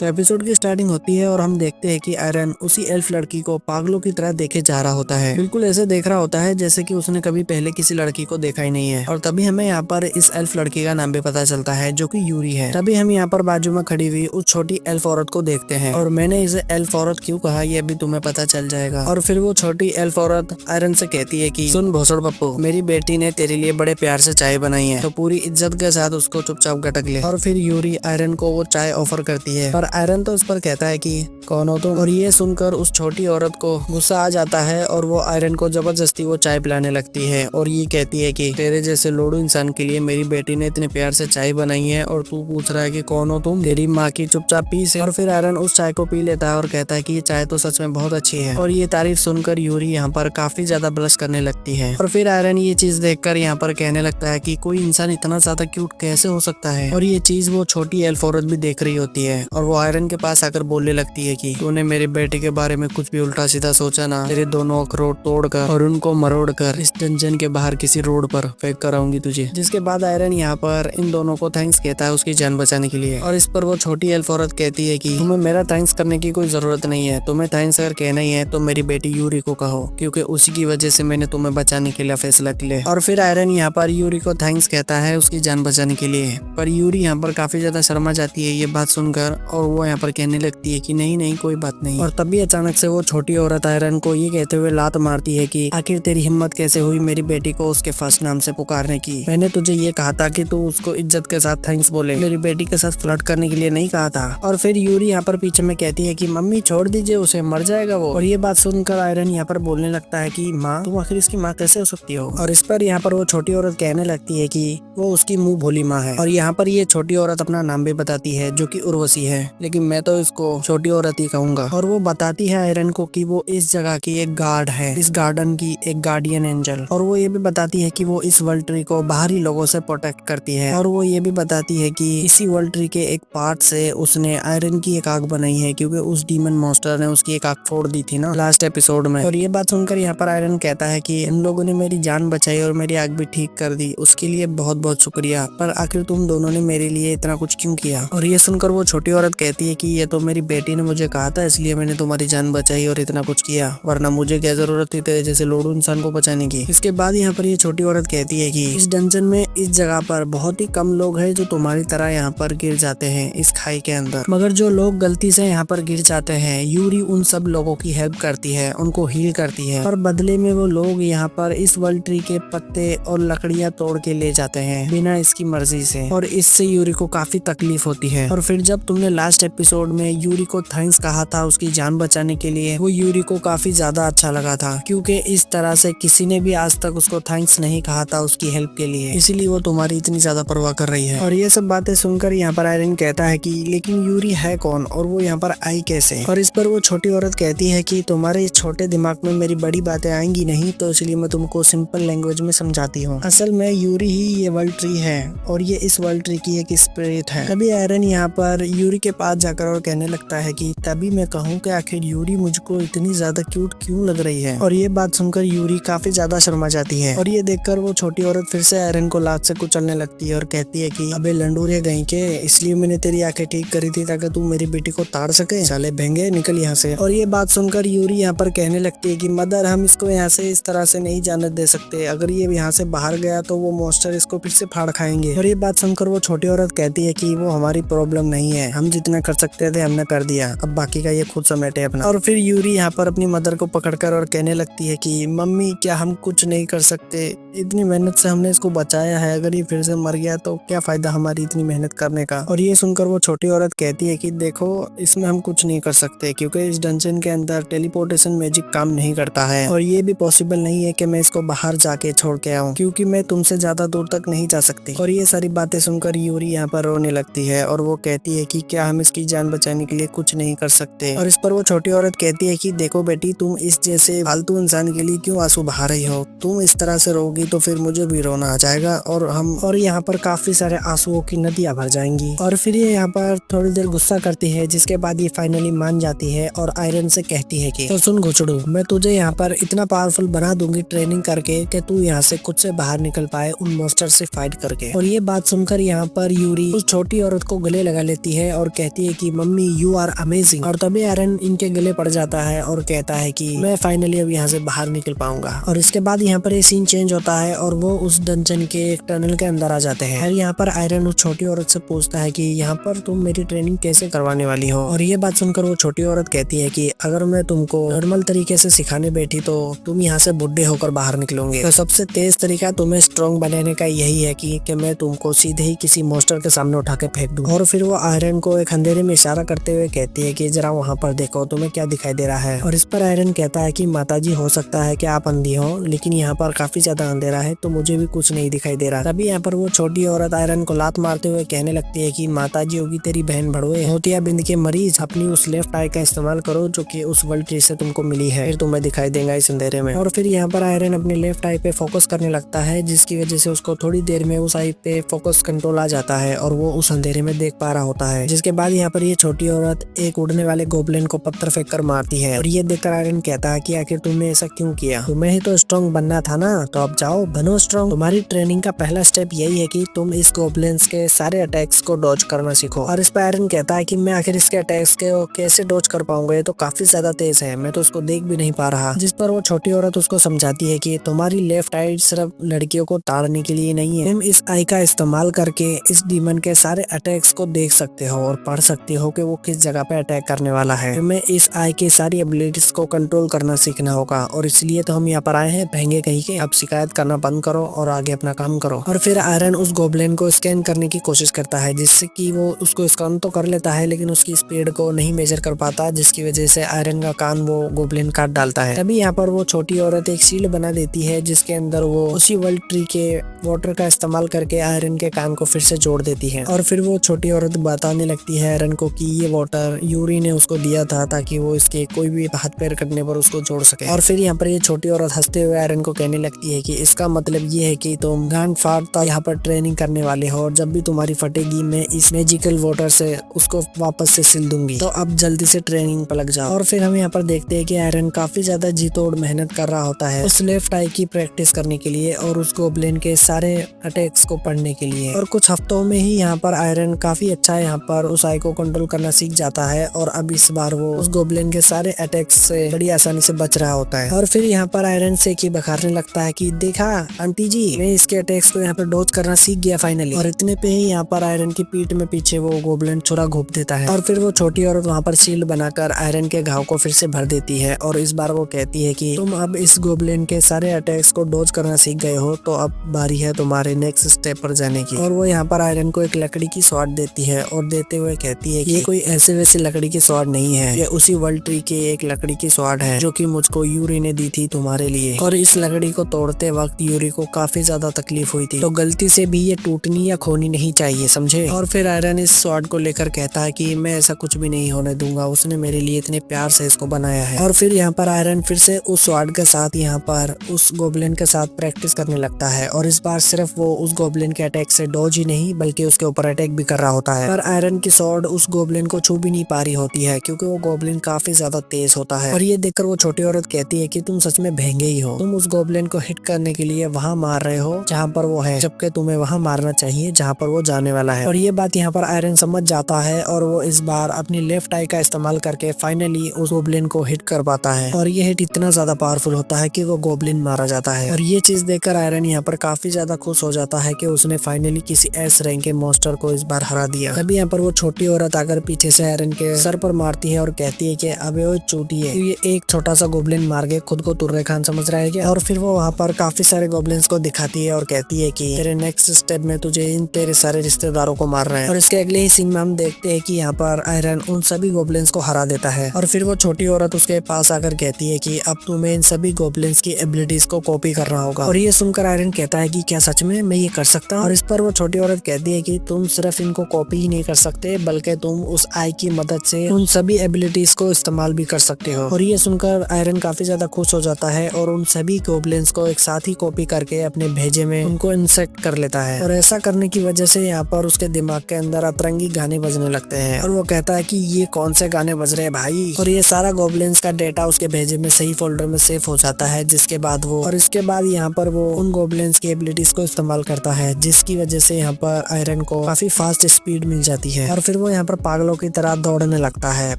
तो एपिसोड की स्टार्टिंग होती है और हम देखते हैं कि आयरन उसी एल्फ लड़की को पागलों की तरह देखे जा रहा होता है। बिल्कुल ऐसे देख रहा होता है जैसे कि उसने कभी पहले किसी लड़की को देखा ही नहीं है। और तभी हमें यहाँ पर इस एल्फ लड़की का नाम भी पता चलता है जो कि यूरी है। तभी हम यहाँ पर बाजू में खड़ी हुई उस छोटी एल्फ औरत को देखते हैं और मैंने इसे एल्फ औरत क्यों कहा ये अभी तुम्हें पता चल जाएगा। और फिर वो छोटी एल्फ औरत आयरन से कहती है कि सुन भोसड़ पप्पू, मेरी बेटी ने तेरे लिए बड़े प्यार से चाय बनाई है, तो पूरी इज्जत के साथ उसको चुपचाप गटक ले। और फिर यूरी आयरन को वो चाय ऑफर करती है पर आयरन तो इस पर कहता है कि कौन हो तुम। और ये सुनकर उस छोटी औरत को गुस्सा आ जाता है और वो आयरन को जबरदस्ती वो चाय पिलाने लगती है और ये कहती है कि तेरे जैसे लोड़ू इंसान के लिए मेरी बेटी ने इतने प्यार से चाय बनाई है और तू पूछ रहा है कि कौन हो तुम, तेरी माँ की चुपचाप पी से। और फिर आयरन उस चाय को पी लेता है और कहता है कि ये चाय तो सच में बहुत अच्छी है। और ये तारीफ सुनकर यूरी यहाँ पर काफी ज्यादा ब्लश करने लगती है। और फिर आयरन ये चीज देखकर यहाँ पर कहने लगता है कि कोई इंसान इतना ज्यादा क्यूट कैसे हो सकता है। और ये चीज वो छोटी एल्फ औरत भी देख रही होती है और वो आयरन के पास आकर बोलने लगती है कि तूने मेरे बेटे के बारे में कुछ भी उल्टा सीधा सोचा ना, तेरे दोनों अखरोट तोड़कर और उनको मरोड़ कर इस डंजन के बाहर किसी रोड पर फेंक कर आऊंगी तुझे। जिसके बाद आयरन यहाँ पर इन दोनों को थैंक्स कहता है उसकी जान बचाने के लिए। और इस पर वो छोटी एल्फ औरत कहती है कि तुम्हें मेरा थैंक्स करने की कोई जरूरत नहीं है, तुम्हें थैंक्स अगर कहना ही है तो मेरी बेटी यूरी को कहो, क्योंकि उसी की वजह से मैंने तुम्हें बचाने के लिए फैसला किया। और फिर आयरन यहाँ पर यूरी को थैंक्स कहता है उसकी जान बचाने के लिए। पर यूरी यहाँ पर काफी ज्यादा शर्मा जाती है ये बात सुनकर और वो यहाँ पर कहने लगती है कि नहीं नहीं कोई बात नहीं। और तभी अचानक से वो छोटी औरत आयरन को ये कहते हुए लात मारती है कि आखिर तेरी हिम्मत कैसे हुई मेरी बेटी को उसके फर्स्ट नाम से पुकारने की। मैंने तुझे ये कहा था कि तू उसको इज्जत के साथ थैंक्स बोले, मेरी बेटी के साथ फ्लर्ट करने के लिए नहीं कहा था। और फिर यूरी यहाँ पर पीछे में कहती है कि मम्मी छोड़ दीजिए उसे, मर जाएगा वो। और ये बात सुनकर आयरन यहाँ पर बोलने लगता है कि माँ तुम आखिर इसकी माँ कैसे हो सकती हो। और इस पर यहाँ पर वो छोटी औरत कहने लगती है कि वो उसकी मुंह भोली माँ है। और यहाँ पर ये छोटी औरत अपना नाम भी बताती है जो कि उर्वशी है, लेकिन मैं तो इसको छोटी औरत ही कहूंगा। और वो बताती है आयरन को कि वो इस जगह की एक गार्ड है, इस गार्डन की एक गार्डियन एंजल। और वो ये भी बताती है कि वो इस वर्ल्ड ट्री को बाहरी लोगों से प्रोटेक्ट करती है। और वो ये भी बताती है कि इसी वर्ल्ड ट्री के एक पार्ट से उसने आयरन की एक आग बनाई है, क्योंकि उस डीमन मॉन्स्टर ने उसकी एक आग फोड़ दी थी ना लास्ट एपिसोड में। और ये बात सुनकर यहाँ पर आयरन कहता है कि इन लोगों ने मेरी जान बचाई और मेरी आग भी ठीक कर दी, उसके लिए बहुत बहुत शुक्रिया। पर आखिर तुम दोनों ने मेरे लिए इतना कुछ क्यों किया। और ये सुनकर वो छोटी औरत कहती है कि ये तो मेरी बेटी ने मुझे कहा था इसलिए मैंने तुम्हारी जान बचाई और इतना कुछ किया, वरना मुझे क्या जरूरत थी तेरे जैसे लोड़ू इंसान को बचाने की। इसके बाद यहाँ पर ये छोटी औरत कहती है कि इस डंजन में इस जगह पर बहुत ही कम लोग हैं जो तुम्हारी तरह यहाँ पर गिर जाते हैं इस खाई के अंदर, मगर जो लोग गलती से यहाँ पर गिर जाते हैं यूरी उन सब लोगों की हेल्प करती है, उनको हील करती है। और बदले में वो लोग यहाँ पर इस वर्ल्ड ट्री के पत्ते और लकड़ियाँ तोड़ के ले जाते हैं बिना इसकी मर्जी से, और इससे यूरी को काफी तकलीफ होती है। और फिर जब तुमने लास्ट एपिसोड में यूरी को थैंक्स कहा था उसकी जान बचाने के लिए, वो यूरी को काफी ज्यादा अच्छा लगा था, क्योंकि इस तरह से किसी ने भी आज तक उसको थैंक्स नहीं कहा था उसकी हेल्प के लिए, इसीलिए वो तुम्हारी इतनी ज्यादा परवाह कर रही है। और ये सब बातें सुनकर यहाँ पर आयरन कहता है कि लेकिन यूरी है कौन और वो यहाँ पर आई कैसे। और इस पर वो छोटी औरत कहती है कि तुम्हारे इस छोटे दिमाग में मेरी बड़ी बातें आएंगी नहीं, तो इसलिए मैं तुमको सिंपल लैंग्वेज में समझाती हूँ। असल में यूरी ही ये वर्ल्ड ट्री है और ये इस वर्ल्ड ट्री की एक स्पिरिट है। तभी आयरन यहाँ पर यूरी के पास जाकर और कहने लगता है कि तभी मैं कहूँ कि आखिर यूरी मुझको इतनी ज्यादा क्यूट क्यों लग रही है। और ये बात सुनकर यूरी काफी ज्यादा शर्मा जाती है। और ये देखकर वो छोटी औरत फिर से आयरन को लात से कुचलने लगती है और कहती है कि अबे लंडूरे गई के, इसलिए मैंने तेरी आंखें ठीक करी थी ताकि तू मेरी बेटी को ताड़ सके, साले भेंगे निकल यहाँ से। और ये बात सुनकर यूरी यहाँ पर कहने लगती है कि मदर हम इसको यहाँ से इस तरह से नहीं जाने दे सकते, अगर ये यहाँ से बाहर गया तो वो मॉन्स्टर इसको फिर से फाड़ खाएंगे। और ये बात सुनकर वो छोटी औरत कहती है कि वो हमारी प्रॉब्लम नहीं है, हम जितना कर सकते थे हमने कर दिया, अब बाकी का ये खुद समेटे अपना। और फिर यूरी यहाँ पर अपनी मदर को पकड़कर और कहने लगती है कि मम्मी क्या हम कुछ नहीं कर सकते, इतनी मेहनत से हमने इसको बचाया है, अगर ये फिर से मर गया तो क्या फायदा हमारी इतनी मेहनत करने का। और ये सुनकर वो छोटी औरत कहती है कि देखो इसमें हम कुछ नहीं कर सकते, क्योंकि इस डंजन के अंदर टेलीपोर्टेशन मैजिक काम नहीं करता है और ये भी पॉसिबल नहीं है कि मैं इसको बाहर जाके छोड़ के आऊँ, क्योंकि मैं तुमसे ज्यादा दूर तक नहीं जा सकती। और ये सारी बातें सुनकर यूरी यहाँ पर रोने लगती है और वो कहती है कि क्या हम इसकी जान बचाने के लिए कुछ नहीं कर सकते। और इस पर वो छोटी औरत कहती है कि देखो बेटी तुम इस जैसे फालतू इंसान के लिए क्यों आंसू बहा रही हो, तुम इस तरह से रोगी तो फिर मुझे भी रोना आ जाएगा और यहाँ पर काफी सारे आंसुओं की नदियां भर जाएंगी। और फिर ये यहाँ पर थोड़ी देर गुस्सा करती है, जिसके बाद ये फाइनली मान जाती है और आयरन से कहती है कि तो सुन घुचड़ू, मैं तुझे यहाँ पर इतना पावरफुल बना दूंगी ट्रेनिंग करके कि तू यहाँ से खुद से बाहर निकल पाए उन मॉन्स्टर से फाइट करके। और ये बात सुनकर यहाँ पर यूरी उस छोटी औरत को गले लगा लेती है और कहती कहती है कि मम्मी यू आर अमेजिंग। और तभी आयरन इनके गले पड़ जाता है और कहता है कि मैं फाइनली अब यहाँ से बाहर निकल पाऊंगा। और इसके बाद यहाँ पर ये सीन चेंज होता है और वो उस डंजन के एक टनल के अंदर आ जाते हैं। और यहाँ पर आयरन उस छोटी औरत से पूछता है कि यहाँ पर तुम मेरी ट्रेनिंग कैसे करवाने वाली हो। और ये बात सुनकर वो छोटी औरत कहती है कि अगर मैं तुमको नॉर्मल तरीके से सिखाने बैठी तो तुम यहाँ से बुढ़े होकर बाहर निकलोगे। तो सबसे तेज तरीका तुम्हें स्ट्रॉन्ग बनाने का यही है कि मैं तुमको सीधे ही किसी मॉन्स्टर के सामने उठा के फेंक दूं। और फिर वो आयरन को एक अंधेरे में इशारा करते हुए कहती है कि जरा वहाँ पर देखो तुम्हें क्या दिखाई दे रहा है। और इस पर आयरन कहता है कि माताजी हो सकता है कि आप अंधी हो, लेकिन यहाँ पर काफी ज्यादा अंधेरा है तो मुझे भी कुछ नहीं दिखाई दे रहा। तभी यहाँ पर वो छोटी औरत आयरन को लात मारते हुए कहने लगती है कि माताजी होगी तेरी बहन भड़ोए, मोतियाबिंद के मरीज, अपनी उस लेफ्ट आई का इस्तेमाल करो जो कि उस वर्ल्ड ट्री से तुमको मिली है, फिर तुम्हें दिखाई देगा इस अंधेरे में। और फिर यहाँ पर आयरन अपने लेफ्ट आई पे फोकस करने लगता है, जिसकी वजह से उसको थोड़ी देर में उस आई पे फोकस कंट्रोल आ जाता है और वो उस अंधेरे में देख पा रहा होता है। जिसके बाद यहाँ पर ये छोटी औरत एक उड़ने वाले गोबलिन को पत्थर फेंक कर मारती है। और ये देखकर आयरन कहता है कि आखिर तुमने ऐसा क्यों किया, तुम्हें ही तो स्ट्रॉन्ग बनना था ना, तो अब जाओ बनो स्ट्रॉन्ग। तुम्हारी ट्रेनिंग का पहला स्टेप यही है कि तुम इस गोबलिन्स के सारे अटैक्स को डॉज करना सीखो। और इस पर आयरन कहता है कि मैं आखिर इसके अटैक्स को कैसे डॉज कर पाऊंगा, ये तो काफी ज्यादा तेज है, मैं तो उसको देख भी नहीं पा रहा। जिस पर वो छोटी औरत उसको समझाती है कि तुम्हारी लेफ्ट आई सिर्फ लड़कियों को ताड़ने के लिए नहीं है, तुम इस आई का इस्तेमाल करके इस डीमन के सारे अटैक्स को देख सकते हो और पढ़ सकते हो कि वो किस जगह पे अटैक करने वाला है। तुम्हें इस आई की सारी एबिलिटीज को कंट्रोल करना सीखना होगा और इसलिए तो हम यहाँ पर आए हैं भैंगे कहीं के। अब शिकायत करना बंद करो और आगे अपना काम करो। और फिर आयरन उस गोबलिन को स्कैन करने की कोशिश करता है, जिससे कि वो उसको स्कैन तो कर लेता है लेकिन उसकी स्पीड को नहीं मेजर कर पाता, जिसकी वजह से आयरन का कान वो गोबलिन काट डालता है। तभी यहाँ पर वो छोटी औरत एक शील्ड बना देती है जिसके अंदर वो उसी वर्ल्ड ट्री के वाटर का इस्तेमाल करके आयरन के कान को फिर से जोड़ देती है। और फिर वो छोटी औरत बताने लगती है आयरन को कि ये वाटर यूरी ने उसको दिया था ताकि वो इसके कोई भी हाथ पैर कटने पर उसको जोड़ सके। और फिर यहाँ पर ये छोटी औरत हंसते हुए आयरन को कहने लगती है कि इसका मतलब ये है कि तुम गांड फाड़ता यहाँ पर ट्रेनिंग करने वाले हो और जब भी तुम्हारी फटेगी मैं इस मैजिकल वाटर से उसको वापस से सिल दूंगी, तो अब जल्दी से ट्रेनिंग पर लग जाओ। और फिर हम यहाँ पर देखते हैं कि आयरन काफी ज्यादा जी तोड़ मेहनत कर रहा होता है उस लेफ्ट आई की प्रैक्टिस करने के लिए और उस गोबलिन के सारे अटैक्स को पढ़ने के लिए। और कुछ हफ्तों में ही यहाँ पर आयरन काफी अच्छा यहाँ पर उस आई को कंट्रोल करना सीख जाता है और अब इस बार वो उस गोबलिन के सारे अटैक्स से बड़ी आसानी से बच रहा होता है। और फिर यहाँ पर आयरन से की बखारने लगता है कि देखा आंटी जी, मैं इसके अटैक्स को यहाँ पर डॉज करना सीख गया फाइनली। और इतने पे ही यहाँ पर आयरन की पीठ में पीछे वो गोबलिन छुरा घोंप देता है और फिर वो छोटी औरत वहाँ पर शील्ड बनाकर आयरन के घाव को फिर से भर देती है। और इस बार वो कहती है कि तुम अब इस गोबलिन के सारे अटैक्स को डॉज करना सीख गए हो, तो अब बारी है तुम्हारे नेक्स्ट स्टेप पर जाने की। और वो यहाँ पर आयरन को एक लकड़ी की स्वॉर्ड देती है और देते हुए कहती है कि ये कोई ऐसे वैसे लकड़ी की स्वॉर्ड नहीं है, ये उसी वर्ल्ड ट्री के एक लकड़ी की स्वॉर्ड है जो कि मुझको यूरी ने दी थी तुम्हारे लिए। और इस लकड़ी को तोड़ते वक्त यूरी को काफी ज्यादा तकलीफ हुई थी, तो गलती से भी ये टूटनी या खोनी नहीं चाहिए, समझे। और फिर आयरन इस स्वॉर्ड को लेकर कहता है कि मैं ऐसा कुछ भी नहीं होने दूंगा, उसने मेरे लिए इतने प्यार से इसको बनाया है। और फिर यहाँ पर आयरन फिर से उस स्वॉर्ड के साथ यहाँ पर उस गोबलिन के साथ प्रैक्टिस करने लगता है और इस बार सिर्फ वो उस गोबलिन के अटैक से डॉज ही नहीं बल्कि उसके ऊपर अटैक भी कर रहा होता है। पर आयरन की स्वॉर्ड उस गोबलिन को छू भी नहीं पा रही होती है क्योंकि वो गोबलिन काफी ज्यादा तेज होता है। और ये देखकर वो छोटी औरत कहती है कि तुम सच में भेंगे ही हो, तुम उस गोबलिन को हिट करने के लिए वहां मार रहे हो जहाँ पर वो है, जबकि तुम्हें वहां मारना चाहिए जहाँ पर वो जाने वाला है। और ये बात यहाँ पर आयरन समझ जाता है और वो इस बार अपनी लेफ्ट आई का इस्तेमाल करके फाइनली उस गोबलिन को हिट कर पाता है और ये हिट इतना ज्यादा पावरफुल होता है कि वो गोबलिन मारा जाता है। और ये चीज देखकर आयरन यहाँ पर काफी ज्यादा खुश हो जाता है कि उसने फाइनली किसी एस रैंक के मॉन्स्टर को इस बार हरा दिया। तभी यहाँ पर वो छोटी औरत आकर पीछे से आयरन के सर पर मारती है और कहती है कि अबे वो चूती है, ये एक छोटा सा गोबलिन मार के खुद को तुर्रे खान समझ रहा है क्या। और फिर वो वहाँ पर काफी सारे गोबलिन्स को दिखाती है और कहती है कि तेरे नेक्स्ट स्टेप में तुझे इन तेरे सारे रिश्तेदारों को मारना है। और इसके अगले ही सीन में हम देखते हैं कि यहाँ पर आयरन उन सभी गोबलिन्स को हरा देता है और फिर वो छोटी औरत उसके पास आकर कहती है कि अब तुम्हें इन सभी गोबलिन्स की एबिलिटीज को कॉपी करना होगा। और ये सुनकर आयरन कहता है कि क्या सच में मैं ये कर सकता हूँ। और इस पर वो छोटी औरत कहती है कि तुम सिर्फ इनको कॉपी ही नहीं कर सकते बल्कि तुम उस आई की मदद से उन सभी एबिलिटीज को इस्तेमाल भी कर सकते हो। और ये सुनकर आयरन काफी ज्यादा खुश हो जाता है और उन सभी गोबलिन्स को एक साथ ही कॉपी करके अपने भेजे में उनको इंसेक्ट कर लेता है। और ऐसा करने की वजह से यहाँ पर उसके दिमाग के अंदर अतरंगी गाने बजने लगते हैं और वो कहता है कि ये कौन से गाने बज रहे हैं भाई। और ये सारा गोबलिन्स का डेटा उसके भेजे में सही फोल्डर में सेव हो जाता है, जिसके बाद वो और इसके बाद यहाँ पर वो उन गोबलिन्स की एबिलिटीज को इस्तेमाल करता है, जिसकी वजह से यहाँ पर आयरन को काफी फास्ट स्पीड मिल जाती है। और फिर वो यहाँ पर पागलों की तरह दौड़ने लगता है,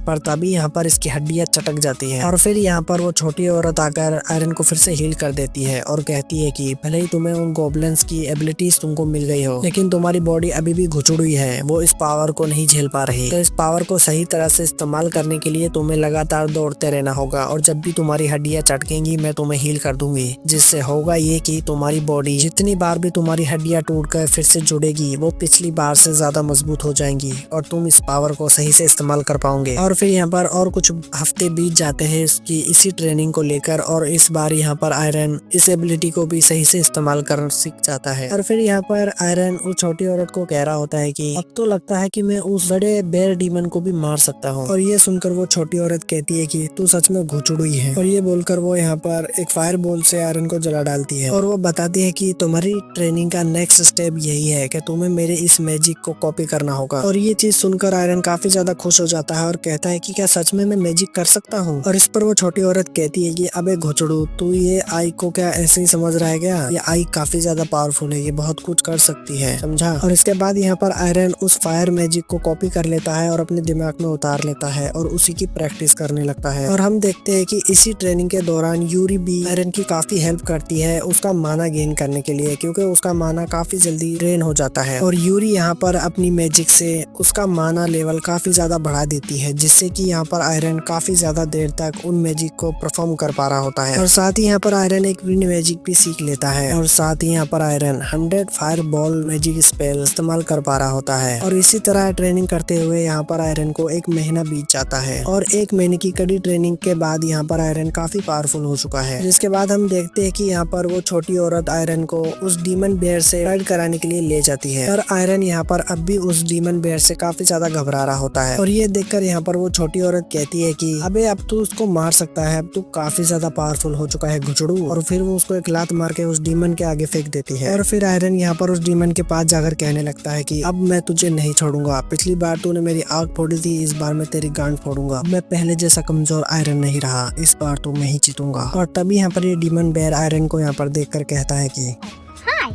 पर तभी यहाँ पर इसकी हड्डियां चटक जाती है और फिर यहाँ पर वो छोटी औरत आकर आयरन को फिर से हील कर देती है और कहती है कि भले ही तुम्हें उन गॉब्लिन्स की एबिलिटीज तुमको मिल गई हो, लेकिन तुम्हारी बॉडी अभी भी घुचुड़ी है, वो इस पावर को नहीं झेल पा रही। तो इस पावर को सही तरह से इस्तेमाल करने के लिए तुम्हें लगातार दौड़ते रहना होगा और जब भी तुम्हारी हड्डियां चटकेंगी मैं तुम्हें हील कर दूंगी, जिससे होगा ये कि तुम्हारी बॉडी जितनी बार भी तुम्हारी हड्डियां टूटकर फिर से जुड़ेगी वो पिछली बार से ज्यादा मजबूत हो जाएंगी और तुम इस पावर को सही से इस्तेमाल कर पाओगे। और फिर यहाँ पर और कुछ हफ्ते बीत जाते हैं इसकी इसी ट्रेनिंग को लेकर और इस बार यहाँ पर आयरन इस एबिलिटी को भी सही से इस्तेमाल कर सीख जाता है। और फिर यहाँ पर आयरन उस छोटी औरत को कह रहा होता है कि अब तो लगता है कि मैं उस बड़े बेयर डीमन को भी मार सकता हूँ। और ये सुनकर वो छोटी औरत कहती है कि तू सच में घुचुड़ी है। और ये बोलकर वो यहाँ पर एक फायर बॉल से आयरन को जला डालती है और वो बताती है कि तुम्हारी ट्रेनिंग का नेक्स्ट स्टेप यही है कि तुम्हें मेरे इस मैजिक को कॉपी करना होगा। और ये चीज सुनकर आयरन काफी ज्यादा खुश हो जाता है और कहता है कि क्या सच में मैं मैजिक कर सकता हूँ। और इस पर वो छोटी औरत कहती है कि अबे घुचड़ू, तू ये आई को क्या ऐसे ही समझ रहा है क्या? ये आई काफी ज्यादा पावरफुल है, ये बहुत कुछ कर सकती है, समझा। और इसके बाद यहाँ पर आयरन उस फायर मैजिक को कॉपी कर लेता है और अपने दिमाग में उतार लेता है और उसी की प्रैक्टिस करने लगता है। और हम देखते हैं कि इसी ट्रेनिंग के दौरान यूरी भी आयरन की काफी हेल्प करती है उसका माना गेन करने के लिए, क्योंकि उसका माना काफी जल्दी ड्रेन हो जाता है। और यूरी यहाँ पर अपनी मैजिक से उसका माना लेवल काफी ज्यादा बढ़ा देती है, जिससे कि यहाँ पर आयरन काफी ज्यादा देर तक उन मैजिक को परफॉर्म कर पा रहा होता है। और साथ ही यहाँ पर आयरन एक विंड मैजिक भी सीख लेता है और साथ ही यहाँ पर iron 100 fire ball magic spell इस्तेमाल कर पा रहा होता है। और इसी तरह ट्रेनिंग करते हुए यहाँ पर आयरन को 1 महीना बीत जाता है और 1 महीने की कड़ी ट्रेनिंग के बाद यहाँ पर आयरन काफी पावरफुल हो चुका है। जिसके बाद हम देखते हैं कि यहाँ पर वो छोटी औरत आयरन को उस डीमन बेयर से फाइट कराने के लिए ले जाती है और आयरन यहाँ पर अब भी उस डीमन बेयर से काफी ज्यादा घबरा रहा होता है। और ये देखकर यहाँ पर वो छोटी औरत कहती है कि अबे अब तू उसको मार सकता है, अब तू काफी ज्यादा पावरफुल हो चुका है घुचड़ू। और फिर वो उसको एक लात मार के उस डीमन के आगे फेंक देती है। और फिर आयरन यहाँ पर उस डीमन के पास जाकर कहने लगता है कि अब मैं तुझे नहीं छोड़ूंगा, पिछली बार तूने मेरी आग फोड़ी थी, इस बार मैं तेरी गांड फोड़ूंगा। मैं पहले जैसा कमजोर आयरन नहीं रहा, इस बार तो मैं ही जीतूंगा। और तभी यहाँ पर ये डीमन बेयर आयरन को यहाँ पर देखकर कहता है कि Hi.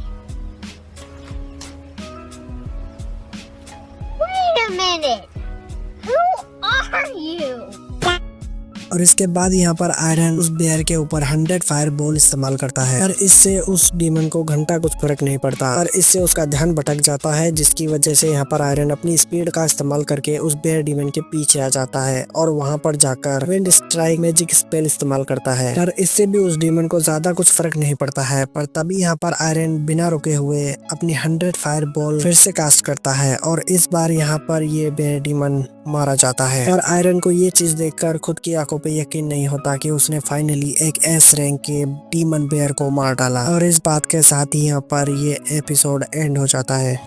Wait a minute. Who are you? और इसके बाद यहाँ पर आयरन उस बेयर के ऊपर 100 फायर बॉल इस्तेमाल करता है और इससे उस डीमन को घंटा कुछ फर्क नहीं पड़ता और इससे उसका ध्यान भटक जाता है, जिसकी वजह से यहाँ पर आयरन अपनी स्पीड का इस्तेमाल करके उस बेयर डीमन के पीछे आ जाता है और वहाँ पर जाकर विंड स्ट्राइक मैजिक स्पेल इस्तेमाल करता है। पर इससे भी उस डीमन को ज्यादा कुछ फर्क नहीं पड़ता है। पर तभी यहाँ पर आयरन बिना रुके हुए अपनी 100 फायर बॉल फिर से कास्ट करता है और इस बार यहाँ पर ये बेयर डीमन मारा जाता है। और आयरन को ये चीज देखकर खुद की आंखों पे यकीन नहीं होता कि उसने फाइनली एक एस रैंक के डीमन बेयर को मार डाला। और इस बात के साथ ही यहाँ पर ये एपिसोड एंड हो जाता है।